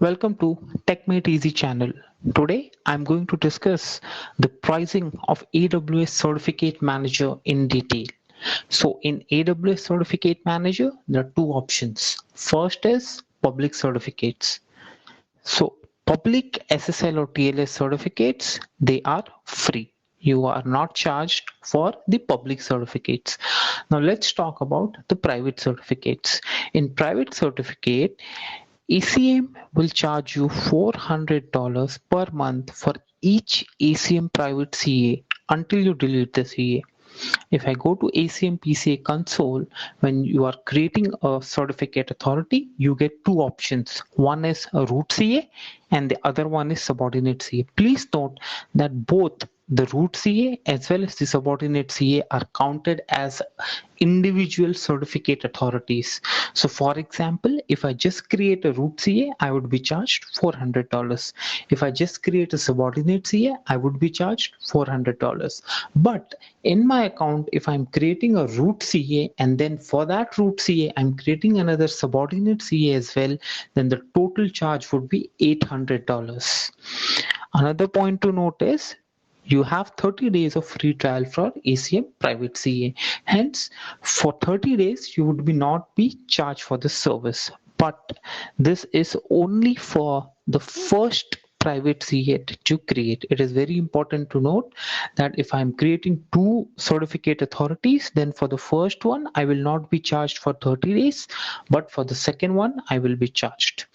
Welcome to TechMate Easy channel. Today I'm going to discuss the pricing of AWS Certificate Manager in detail. So in AWS Certificate Manager, there are two options. First is public certificates. So public SSL or TLS certificates, they are free. You are not charged for the public certificates. Now let's talk about the private certificates. In private certificate, ACM will charge you $400 per month for each ACM private CA until you delete the CA. If I go to ACM PCA console, when you are creating a certificate authority, you get two options. One is a root CA and the other one is subordinate CA. Please note that both the root CA as well as the subordinate CA are counted as individual certificate authorities. So for example, if I just create a root CA, I would be charged $400. If I just create a subordinate CA, I would be charged $400. But in my account, if I'm creating a root CA and then for that root CA, I'm creating another subordinate CA as well, then the total charge would be $800. Another point to note is you have 30 days of free trial for ACM private CA. Hence, for 30 days, you would be not be charged for the service. But this is only for the first private CA that you create. It is very important to note that if I'm creating two certificate authorities, then for the first one, I will not be charged for 30 days, but for the second one, I will be charged.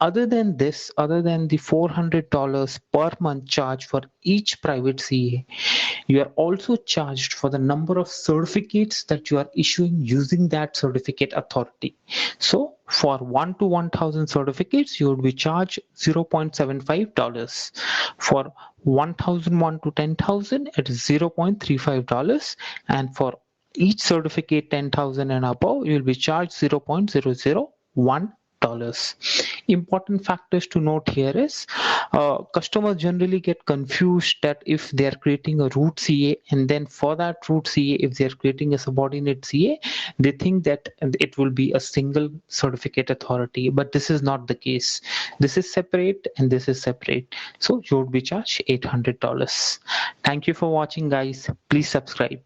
Other than this, other than the $400 per month charge for each private CA, you are also charged for the number of certificates that you are issuing using that certificate authority. So for 1 to 1000 certificates, you would be charged $0.75. For 1001 to 10,000, it is $0.35. And for each certificate 10,000 and above, you will be charged $0.001. Important factors to note here is customers generally get confused that if they are creating a root CA and then for that root CA, if they are creating a subordinate CA, they think that it will be a single certificate authority, but this is not the case. This is separate and this is separate. So you would be charged $800. Thank you for watching, guys. Please subscribe.